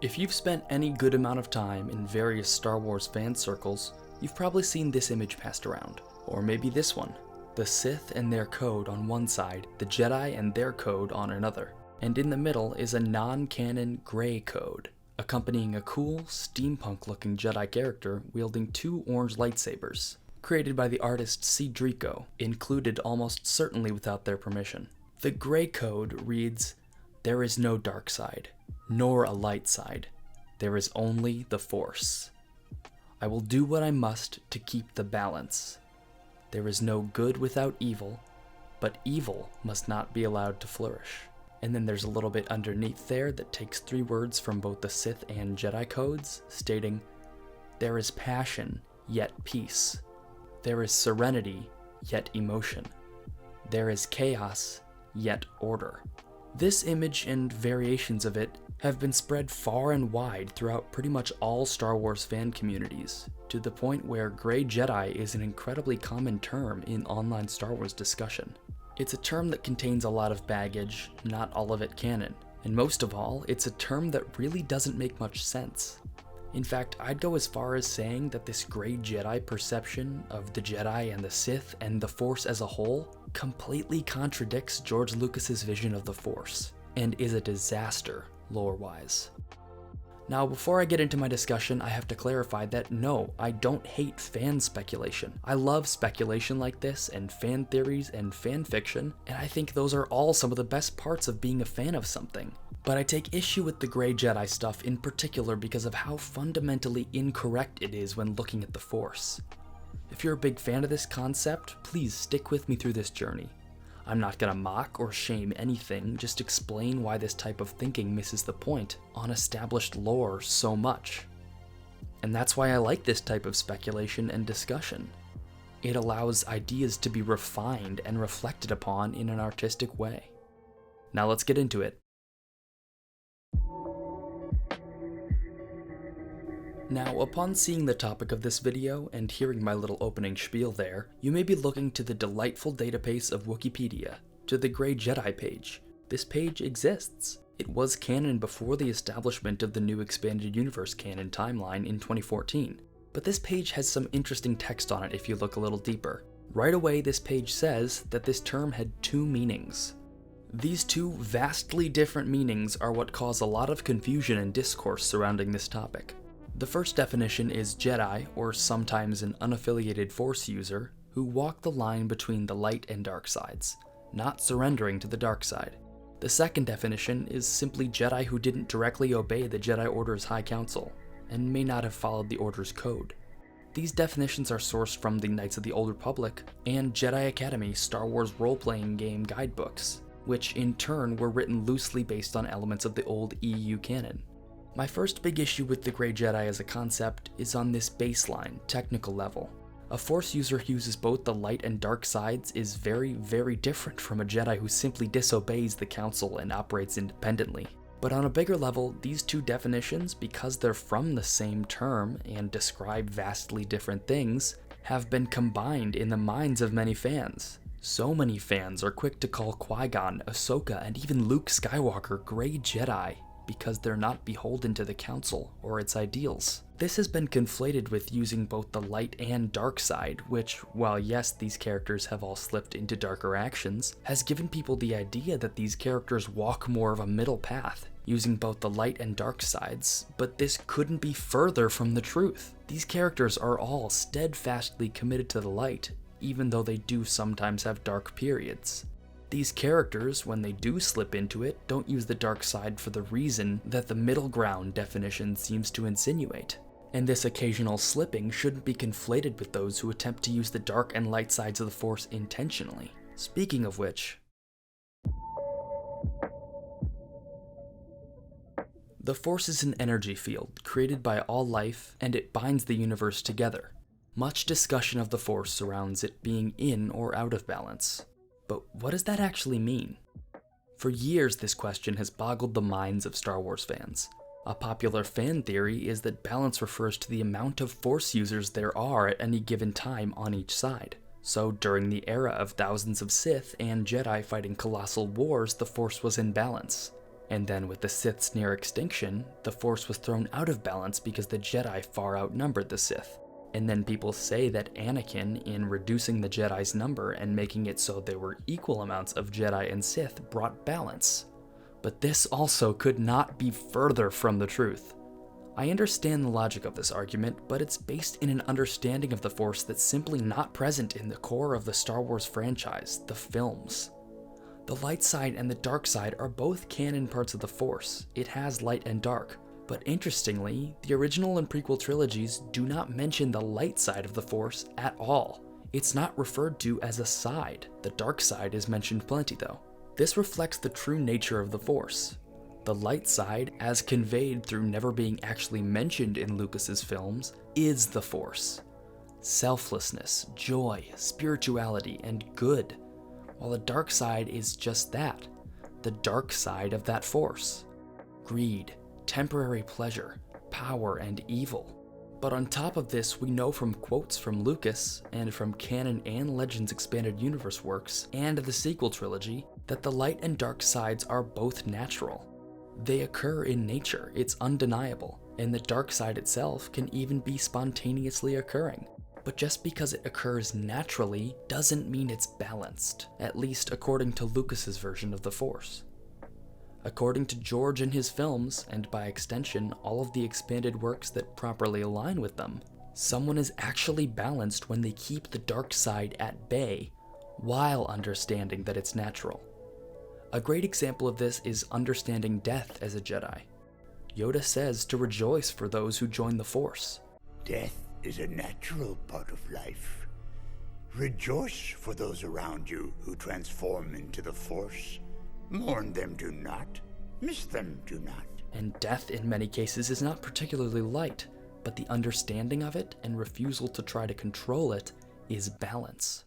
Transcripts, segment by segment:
If you've spent any good amount of time in various Star Wars fan circles, you've probably seen this image passed around. Or maybe this one. The Sith and their code on one side, the Jedi and their code on another. And in the middle is a non-canon Gray code, accompanying a cool, steampunk-looking Jedi character wielding two orange lightsabers, created by the artist Cedrico, included almost certainly without their permission. The Gray code reads, "There is no dark side, nor a light side. There is only the Force. I will do what I must to keep the balance. There is no good without evil, but evil must not be allowed to flourish." And then there's a little bit underneath there that takes three words from both the Sith and Jedi codes, stating, "There is passion, yet peace. There is serenity, yet emotion. There is chaos, yet order." This image and variations of it have been spread far and wide throughout pretty much all Star Wars fan communities, to the point where Gray Jedi is an incredibly common term in online Star Wars discussion. It's a term that contains a lot of baggage, not all of it canon, and most of all, it's a term that really doesn't make much sense. In fact, I'd go as far as saying that this Gray Jedi perception of the Jedi and the Sith and the Force as a whole completely contradicts George Lucas's vision of the Force, and is a disaster, lore-wise. Now, before I get into my discussion, I have to clarify that no, I don't hate fan speculation. I love speculation like this, and fan theories, and fan fiction, and I think those are all some of the best parts of being a fan of something. But I take issue with the Gray Jedi stuff in particular because of how fundamentally incorrect it is when looking at the Force. If you're a big fan of this concept, please stick with me through this journey. I'm not gonna mock or shame anything, just explain why this type of thinking misses the point on established lore so much. And that's why I like this type of speculation and discussion. It allows ideas to be refined and reflected upon in an artistic way. Now let's get into it. Now, upon seeing the topic of this video and hearing my little opening spiel there, you may be looking to the delightful database of Wikipedia, to the Gray Jedi page. This page exists. It was canon before the establishment of the new expanded universe canon timeline in 2014. But this page has some interesting text on it if you look a little deeper. Right away, this page says that this term had two meanings. These two vastly different meanings are what cause a lot of confusion and discourse surrounding this topic. The first definition is Jedi, or sometimes an unaffiliated Force user, who walk the line between the light and dark sides, not surrendering to the dark side. The second definition is simply Jedi who didn't directly obey the Jedi Order's High Council, and may not have followed the Order's code. These definitions are sourced from the Knights of the Old Republic and Jedi Academy Star Wars role-playing game guidebooks, which in turn were written loosely based on elements of the old EU canon. My first big issue with the Gray Jedi as a concept is on this baseline, technical level. A Force user who uses both the light and dark sides is very, very different from a Jedi who simply disobeys the Council and operates independently. But on a bigger level, these two definitions, because they're from the same term and describe vastly different things, have been combined in the minds of many fans. So many fans are quick to call Qui-Gon, Ahsoka, and even Luke Skywalker Gray Jedi, because they're not beholden to the Council or its ideals. This has been conflated with using both the light and dark side, which, while yes, these characters have all slipped into darker actions, has given people the idea that these characters walk more of a middle path, using both the light and dark sides, but this couldn't be further from the truth. These characters are all steadfastly committed to the light, even though they do sometimes have dark periods. These characters, when they do slip into it, don't use the dark side for the reason that the middle ground definition seems to insinuate. And this occasional slipping shouldn't be conflated with those who attempt to use the dark and light sides of the Force intentionally. Speaking of which, the Force is an energy field created by all life, and it binds the universe together. Much discussion of the Force surrounds it being in or out of balance. But what does that actually mean? For years, this question has boggled the minds of Star Wars fans. A popular fan theory is that balance refers to the amount of Force users there are at any given time on each side. So during the era of thousands of Sith and Jedi fighting colossal wars, the Force was in balance. And then with the Sith's near extinction, the Force was thrown out of balance because the Jedi far outnumbered the Sith. And then people say that Anakin, in reducing the Jedi's number and making it so there were equal amounts of Jedi and Sith, brought balance. But this also could not be further from the truth. I understand the logic of this argument, but it's based in an understanding of the Force that's simply not present in the core of the Star Wars franchise, the films. The light side and the dark side are both canon parts of the Force. It has light and dark. But interestingly, the original and prequel trilogies do not mention the light side of the Force at all. It's not referred to as a side. The dark side is mentioned plenty though. This reflects the true nature of the Force. The light side, as conveyed through never being actually mentioned in Lucas's films, is the Force. Selflessness, joy, spirituality, and good. While the dark side is just that, the dark side of that Force. Greed, temporary pleasure, power, and evil. But on top of this, we know from quotes from Lucas, and from canon and Legends Expanded Universe works, and the sequel trilogy, that the light and dark sides are both natural. They occur in nature, it's undeniable, and the dark side itself can even be spontaneously occurring. But just because it occurs naturally doesn't mean it's balanced, at least according to Lucas's version of the Force. According to George and his films, and by extension all of the expanded works that properly align with them, someone is actually balanced when they keep the dark side at bay, while understanding that it's natural. A great example of this is understanding death as a Jedi. Yoda says to rejoice for those who join the Force. Death is a natural part of life. Rejoice for those around you who transform into the Force. Mourn them do not, miss them do not. And death in many cases is not particularly light, but the understanding of it and refusal to try to control it is balance.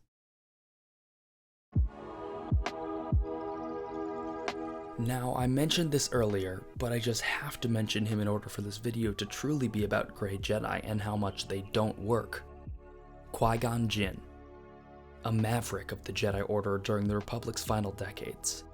Now, I mentioned this earlier, but I just have to mention him in order for this video to truly be about Gray Jedi and how much they don't work. Qui-Gon Jinn, a maverick of the Jedi Order during the Republic's final decades.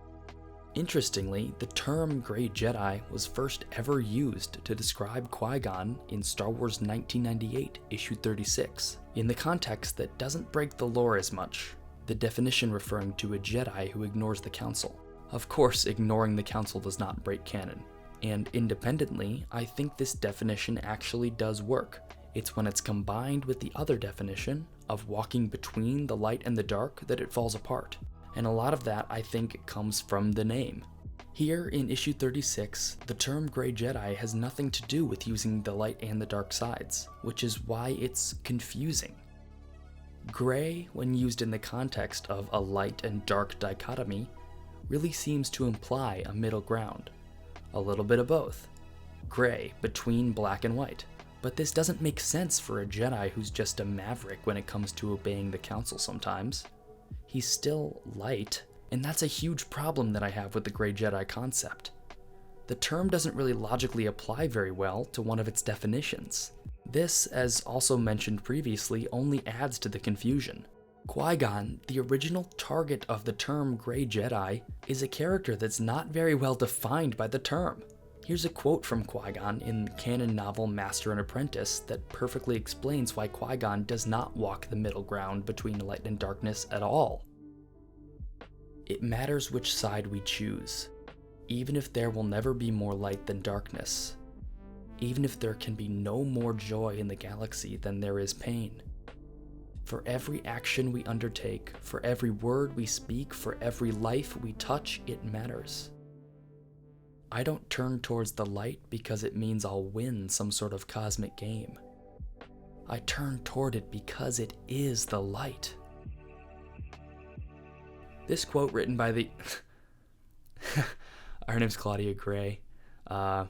Interestingly, the term Gray Jedi was first ever used to describe Qui-Gon in Star Wars 1998, issue 36, in the context that doesn't break the lore as much, the definition referring to a Jedi who ignores the Council. Of course, ignoring the Council does not break canon, and independently, I think this definition actually does work. It's when it's combined with the other definition of walking between the light and the dark that it falls apart. And a lot of that, I think, comes from the name. Here in issue 36, the term Gray Jedi has nothing to do with using the light and the dark sides, which is why it's confusing. Gray, when used in the context of a light and dark dichotomy, really seems to imply a middle ground. A little bit of both. Gray, between black and white. But this doesn't make sense for a Jedi who's just a maverick when it comes to obeying the Council sometimes. He's still light, and that's a huge problem that I have with the Gray Jedi concept. The term doesn't really logically apply very well to one of its definitions. This, as also mentioned previously, only adds to the confusion. Qui-Gon, the original target of the term Gray Jedi, is a character that's not very well defined by the term. Here's a quote from Qui-Gon in the canon novel Master and Apprentice that perfectly explains why Qui-Gon does not walk the middle ground between light and darkness at all. It matters which side we choose, even if there will never be more light than darkness, even if there can be no more joy in the galaxy than there is pain. For every action we undertake, for every word we speak, for every life we touch, it matters. I don't turn towards the light because it means I'll win some sort of cosmic game. I turn toward it because it is the light. This quote written by the... Her name's Claudia Gray. I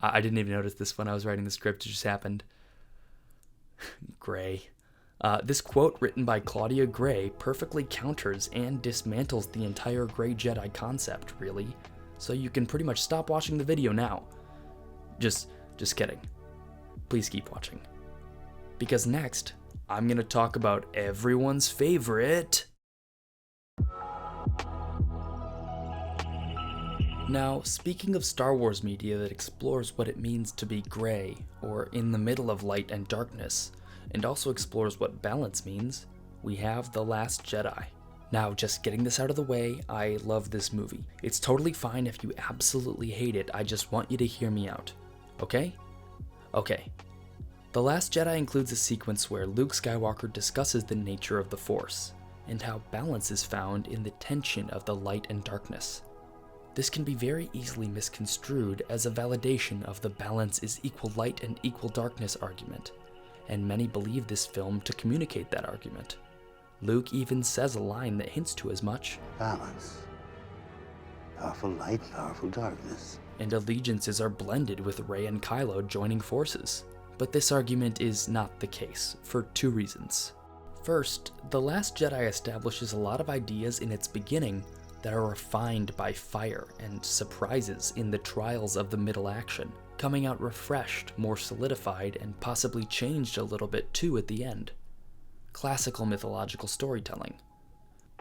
didn't even notice this when I was writing the script, it just happened. Gray. This quote written by Claudia Gray perfectly counters and dismantles the entire Gray Jedi concept, really, so you can pretty much stop watching the video now. Just kidding. Please keep watching. Because next, I'm gonna talk about everyone's favorite... Now, speaking of Star Wars media that explores what it means to be gray, or in the middle of light and darkness, and also explores what balance means, we have The Last Jedi. Now, just getting this out of the way, I love this movie. It's totally fine if you absolutely hate it, I just want you to hear me out. Okay? Okay. The Last Jedi includes a sequence where Luke Skywalker discusses the nature of the Force, and how balance is found in the tension of the light and darkness. This can be very easily misconstrued as a validation of the balance is equal light and equal darkness argument, and many believe this film to communicate that argument. Luke even says a line that hints to as much. Balance. Powerful light, powerful darkness. And allegiances are blended with Rey and Kylo joining forces. But this argument is not the case, for two reasons. First, The Last Jedi establishes a lot of ideas in its beginning that are refined by fire and surprises in the trials of the middle action, coming out refreshed, more solidified, and possibly changed a little bit too at the end. Classical mythological storytelling.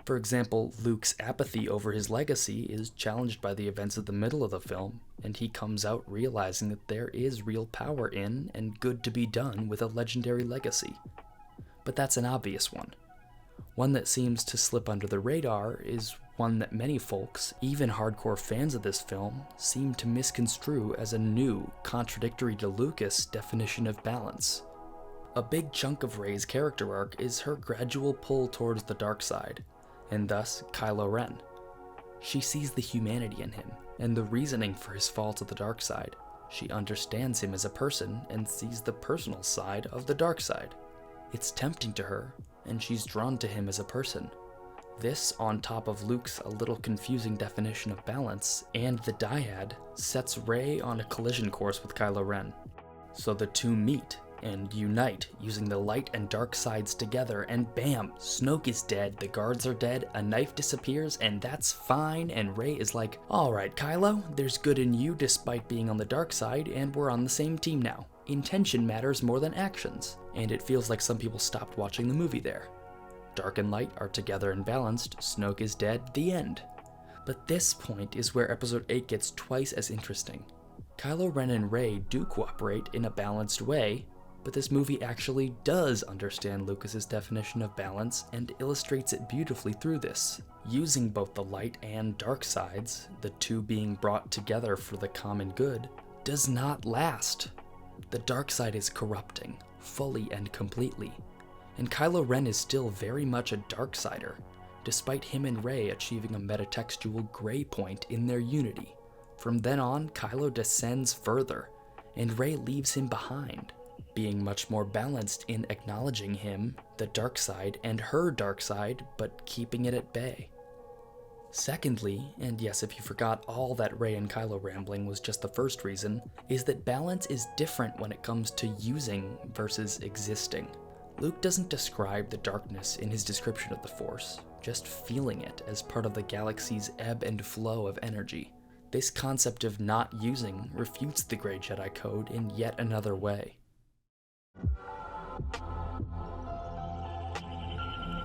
For example, Luke's apathy over his legacy is challenged by the events of the middle of the film, and he comes out realizing that there is real power in and good to be done with a legendary legacy. But that's an obvious one. One that seems to slip under the radar is one that many folks, even hardcore fans of this film, seem to misconstrue as a new, contradictory to Lucas' definition of balance. A big chunk of Rey's character arc is her gradual pull towards the dark side, and thus Kylo Ren. She sees the humanity in him, and the reasoning for his fall to the dark side. She understands him as a person and sees the personal side of the dark side. It's tempting to her, and she's drawn to him as a person. This, on top of Luke's a little confusing definition of balance, and the dyad, sets Rey on a collision course with Kylo Ren. So the two meet and unite using the light and dark sides together, and bam, Snoke is dead, the guards are dead, a knife disappears, and that's fine, and Rey is like, alright Kylo, there's good in you despite being on the dark side, and we're on the same team now. Intention matters more than actions, and it feels like some people stopped watching the movie there. Dark and light are together and balanced, Snoke is dead, the end. But this point is where Episode 8 gets twice as interesting. Kylo Ren and Rey do cooperate in a balanced way, but this movie actually does understand Lucas's definition of balance and illustrates it beautifully through this, using both the light and dark sides, the two being brought together for the common good, does not last. The dark side is corrupting, fully and completely, and Kylo Ren is still very much a darksider, despite him and Rey achieving a metatextual gray point in their unity. From then on, Kylo descends further, and Rey leaves him behind, being much more balanced in acknowledging him, the dark side, and her dark side, but keeping it at bay. Secondly, and yes, if you forgot all that Rey and Kylo rambling was just the first reason, is that balance is different when it comes to using versus existing. Luke doesn't describe the darkness in his description of the Force, just feeling it as part of the galaxy's ebb and flow of energy. This concept of not using refutes the Gray Jedi code in yet another way.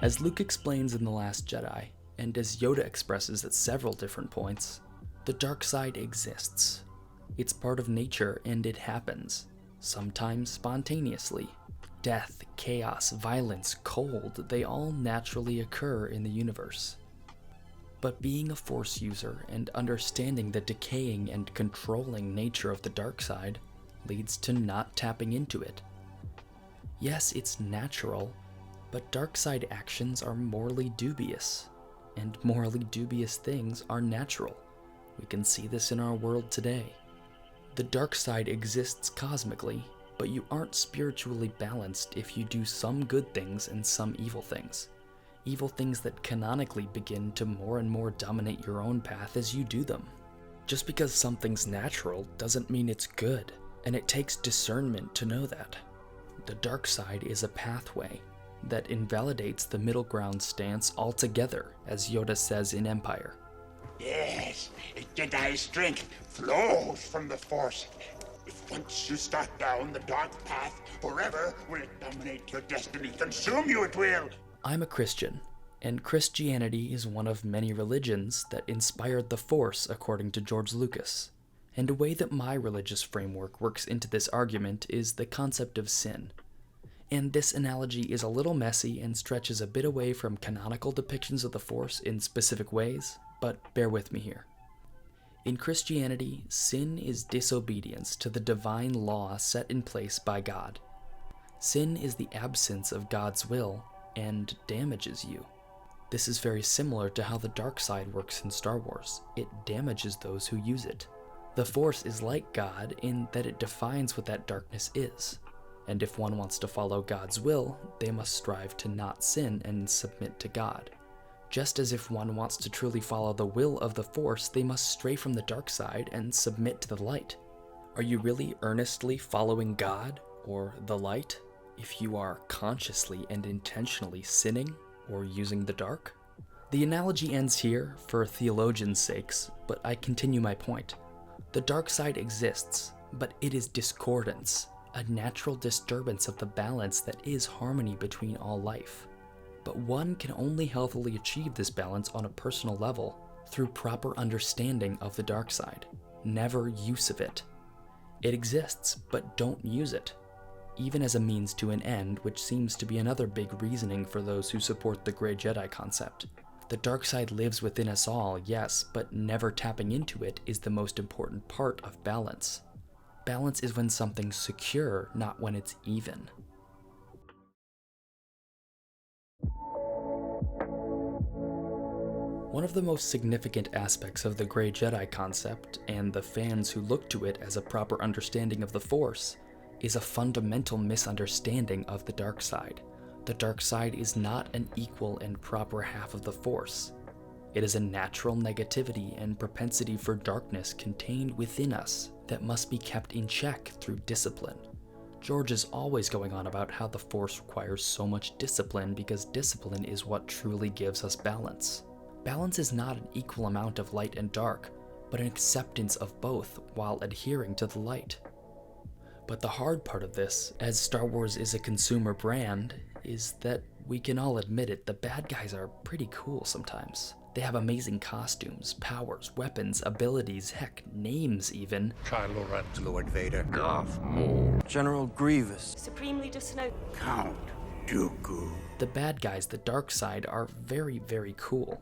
As Luke explains in The Last Jedi, and as Yoda expresses at several different points, the dark side exists. It's part of nature and it happens, sometimes spontaneously. Death, chaos, violence, cold, they all naturally occur in the universe. But being a Force user and understanding the decaying and controlling nature of the dark side leads to not tapping into it. Yes, it's natural, but dark side actions are morally dubious, and morally dubious things are natural. We can see this in our world today. The dark side exists cosmically, but you aren't spiritually balanced if you do some good things and some evil things. Evil things that canonically begin to more and more dominate your own path as you do them. Just because something's natural doesn't mean it's good, and it takes discernment to know that. The dark side is a pathway that invalidates the middle ground stance altogether, as Yoda says in Empire. Yes, Jedi strength flows from the Force. If once you start down the dark path, forever will it dominate your destiny. Consume you it will. I'm a Christian, And Christianity is one of many religions that inspired the Force, according to George Lucas. And a way that my religious framework works into this argument is the concept of sin. And this analogy is a little messy and stretches a bit away from canonical depictions of the Force in specific ways, but bear with me here. In Christianity, sin is disobedience to the divine law set in place by God. Sin is the absence of God's will and damages you. This is very similar to how the dark side works in Star Wars. It damages those who use it. The Force is like God in that it defines what that darkness is. And if one wants to follow God's will, they must strive to not sin and submit to God. Just as if one wants to truly follow the will of the Force, they must stray from the dark side and submit to the light. Are you really earnestly following God or the light if you are consciously and intentionally sinning or using the dark? The analogy ends here for theologians' sakes, but I continue my point. The dark side exists, but it is discordance, a natural disturbance of the balance that is harmony between all life. But one can only healthily achieve this balance on a personal level through proper understanding of the dark side, never use of it. It exists, but don't use it, even as a means to an end, which seems to be another big reasoning for those who support the Gray Jedi concept. The dark side lives within us all, yes, but never tapping into it is the most important part of balance. Balance is when something's secure, not when it's even. One of the most significant aspects of the Gray Jedi concept, and the fans who look to it as a proper understanding of the Force, is a fundamental misunderstanding of the dark side. The dark side is not an equal and proper half of the Force. It is a natural negativity and propensity for darkness contained within us that must be kept in check through discipline. George is always going on about how the Force requires so much discipline because discipline is what truly gives us balance. Balance is not an equal amount of light and dark, but an acceptance of both while adhering to the light. But the hard part of this, as Star Wars is a consumer brand, is that we can all admit it, the bad guys are pretty cool sometimes. They have amazing costumes, powers, weapons, abilities, heck, names even. Kylo Ren, Lord Vader, Darth Maul, General Grievous, Supremely Snow. Count Dooku. The bad guys, the dark side, are very, very cool.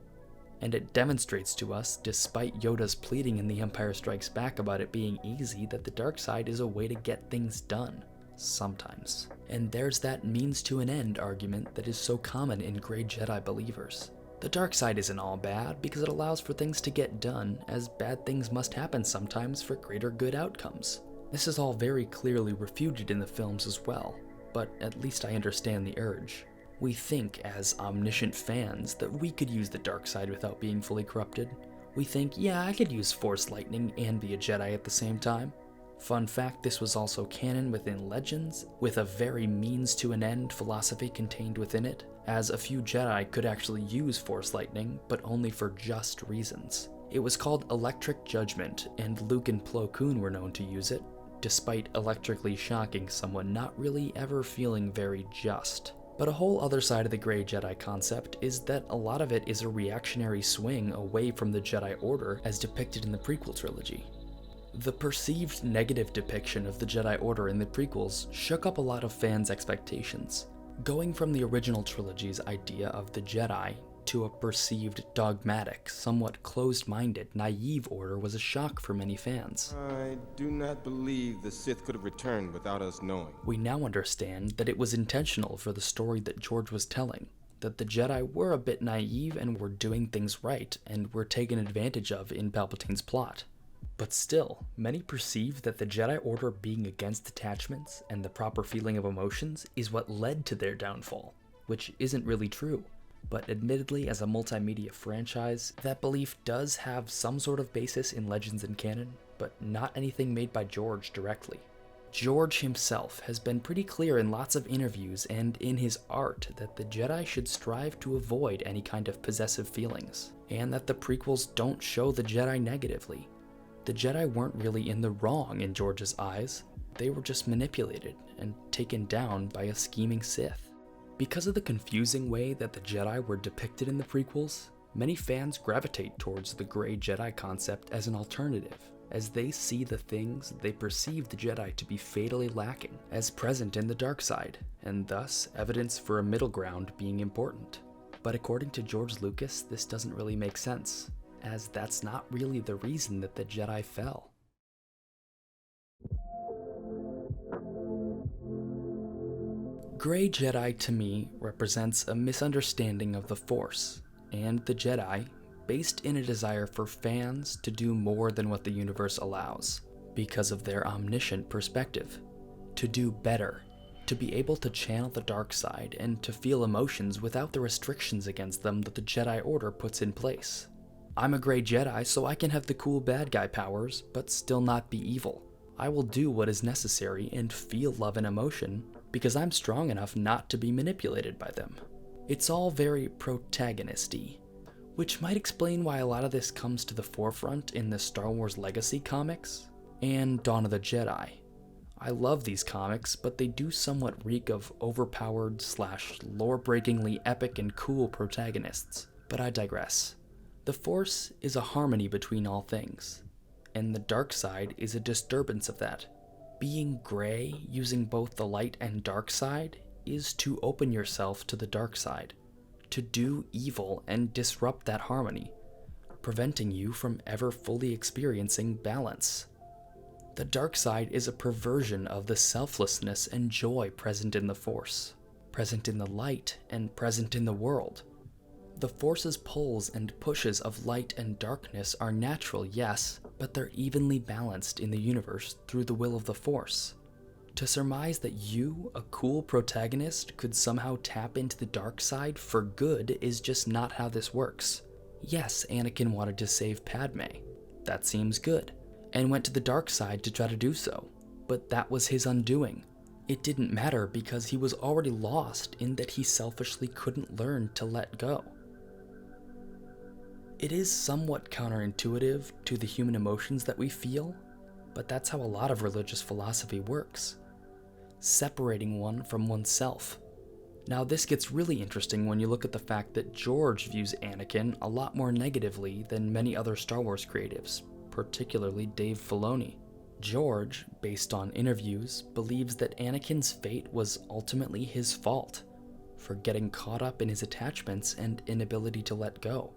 And it demonstrates to us, despite Yoda's pleading in The Empire Strikes Back about it being easy, that the dark side is a way to get things done. Sometimes. And there's that means to an end argument that is so common in Gray Jedi believers. The dark side isn't all bad because it allows for things to get done, as bad things must happen sometimes for greater good outcomes. This is all very clearly refuted in the films as well, but at least I understand the urge. We think, as omniscient fans, that we could use the dark side without being fully corrupted. We think, yeah, I could use Force lightning and be a Jedi at the same time. Fun fact, this was also canon within Legends, with a very means-to-an-end philosophy contained within it, as a few Jedi could actually use Force lightning, but only for just reasons. It was called Electric Judgment, and Luke and Plo Koon were known to use it, despite electrically shocking someone not really ever feeling very just. But a whole other side of the Gray Jedi concept is that a lot of it is a reactionary swing away from the Jedi Order as depicted in the prequel trilogy. The perceived negative depiction of the Jedi Order in the prequels shook up a lot of fans' expectations. Going from the original trilogy's idea of the Jedi to a perceived dogmatic, somewhat closed-minded, naive order was a shock for many fans. I do not believe the Sith could have returned without us knowing. We now understand that it was intentional for the story that George was telling, that the Jedi were a bit naive and were doing things right, and were taken advantage of in Palpatine's plot. But still, many perceive that the Jedi Order being against attachments and the proper feeling of emotions is what led to their downfall, which isn't really true. But admittedly, as a multimedia franchise, that belief does have some sort of basis in Legends and canon, but not anything made by George directly. George himself has been pretty clear in lots of interviews and in his art that the Jedi should strive to avoid any kind of possessive feelings, and that the prequels don't show the Jedi negatively. The Jedi weren't really in the wrong in George's eyes, they were just manipulated and taken down by a scheming Sith. Because of the confusing way that the Jedi were depicted in the prequels, many fans gravitate towards the Gray Jedi concept as an alternative, as they see the things they perceive the Jedi to be fatally lacking as present in the dark side, and thus evidence for a middle ground being important. But according to George Lucas, this doesn't really make sense, as that's not really the reason that the Jedi fell. Gray Jedi to me represents a misunderstanding of the Force, and the Jedi, based in a desire for fans to do more than what the universe allows, because of their omniscient perspective, to do better, to be able to channel the dark side and to feel emotions without the restrictions against them that the Jedi Order puts in place. I'm a Gray Jedi, so I can have the cool bad guy powers, but still not be evil. I will do what is necessary and feel love and emotion, because I'm strong enough not to be manipulated by them. It's all very protagonist-y, which might explain why a lot of this comes to the forefront in the Star Wars Legacy comics and Dawn of the Jedi. I love these comics, but they do somewhat reek of overpowered / lore-breakingly epic and cool protagonists. But I digress. The Force is a harmony between all things, and the dark side is a disturbance of that. Being gray, using both the light and dark side, is to open yourself to the dark side, to do evil and disrupt that harmony, preventing you from ever fully experiencing balance. The dark side is a perversion of the selflessness and joy present in the Force, present in the light and present in the world. The Force's pulls and pushes of light and darkness are natural, yes, but they're evenly balanced in the universe through the will of the Force. To surmise that you, a cool protagonist, could somehow tap into the dark side for good is just not how this works. Yes, Anakin wanted to save Padme. That seems good, and went to the dark side to try to do so, but that was his undoing. It didn't matter because he was already lost in that he selfishly couldn't learn to let go. It is somewhat counterintuitive to the human emotions that we feel, but that's how a lot of religious philosophy works. Separating one from oneself. Now this gets really interesting when you look at the fact that George views Anakin a lot more negatively than many other Star Wars creatives, particularly Dave Filoni. George, based on interviews, believes that Anakin's fate was ultimately his fault, for getting caught up in his attachments and inability to let go,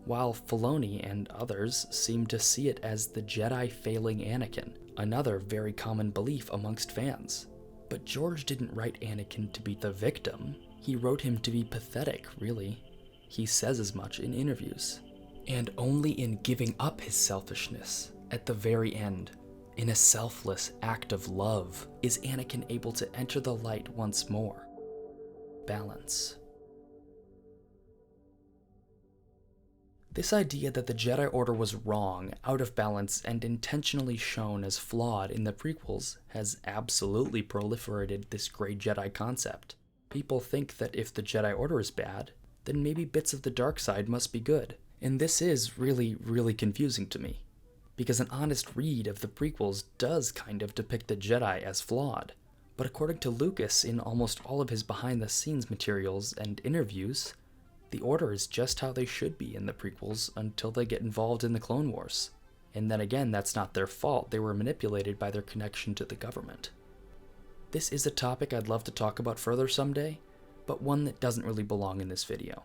while Filoni and others seem to see it as the Jedi failing Anakin, another very common belief amongst fans. But George didn't write Anakin to be the victim, he wrote him to be pathetic, really. He says as much in interviews. And only in giving up his selfishness, at the very end, in a selfless act of love, is Anakin able to enter the light once more. Balance. This idea that the Jedi Order was wrong, out of balance, and intentionally shown as flawed in the prequels has absolutely proliferated this Gray Jedi concept. People think that if the Jedi Order is bad, then maybe bits of the dark side must be good. And this is really, really confusing to me, because an honest read of the prequels does kind of depict the Jedi as flawed. But according to Lucas, in almost all of his behind-the-scenes materials and interviews, the Order is just how they should be in the prequels until they get involved in the Clone Wars. And then again, that's not their fault, they were manipulated by their connection to the government. This is a topic I'd love to talk about further someday, but one that doesn't really belong in this video.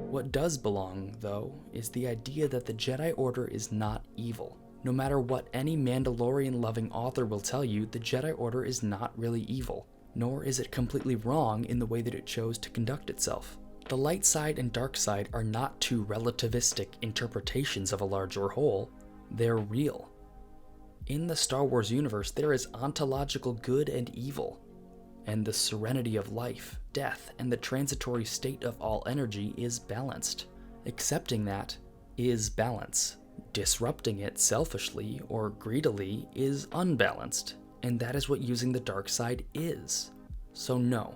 What does belong, though, is the idea that the Jedi Order is not evil. No matter what any Mandalorian-loving author will tell you, the Jedi Order is not really evil, nor is it completely wrong in the way that it chose to conduct itself. The light side and dark side are not two relativistic interpretations of a larger whole, they're real. In the Star Wars universe, there is ontological good and evil, and the serenity of life, death, and the transitory state of all energy is balanced. Accepting that is balance. Disrupting it selfishly or greedily is unbalanced, and that is what using the dark side is. So no,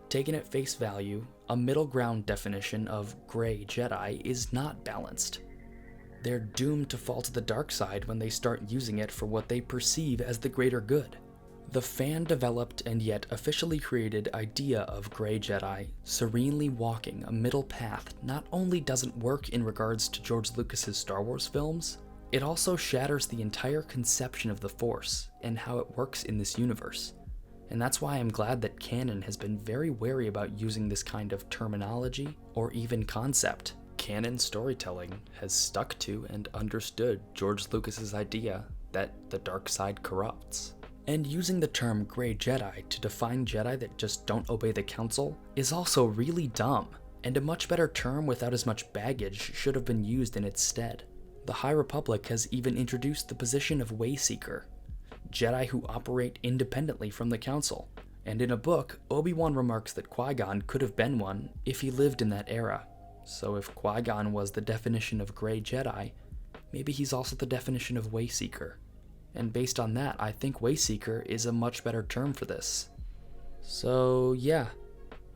taken at face value, a middle ground definition of Gray Jedi is not balanced. They're doomed to fall to the dark side when they start using it for what they perceive as the greater good. The fan-developed and yet officially created idea of Gray Jedi serenely walking a middle path not only doesn't work in regards to George Lucas's Star Wars films, it also shatters the entire conception of the Force and how it works in this universe. And that's why I'm glad that canon has been very wary about using this kind of terminology or even concept. Canon storytelling has stuck to and understood George Lucas's idea that the dark side corrupts. And using the term Gray Jedi to define Jedi that just don't obey the Council is also really dumb, and a much better term without as much baggage should have been used in its stead. The High Republic has even introduced the position of Wayseeker, Jedi who operate independently from the Council, and in a book, Obi-Wan remarks that Qui-Gon could have been one if he lived in that era. So if Qui-Gon was the definition of Gray Jedi, maybe he's also the definition of Wayseeker. And based on that, I think Wayseeker is a much better term for this. So yeah,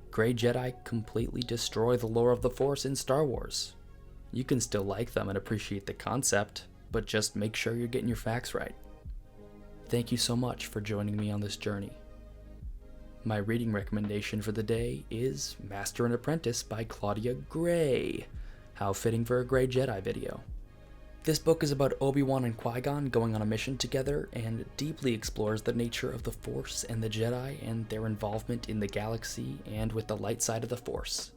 Gray Jedi completely destroy the lore of the Force in Star Wars. You can still like them and appreciate the concept, but just make sure you're getting your facts right. Thank you so much for joining me on this journey. My reading recommendation for the day is Master and Apprentice by Claudia Gray. How fitting for a Gray Jedi video. This book is about Obi-Wan and Qui-Gon going on a mission together and deeply explores the nature of the Force and the Jedi and their involvement in the galaxy and with the light side of the Force.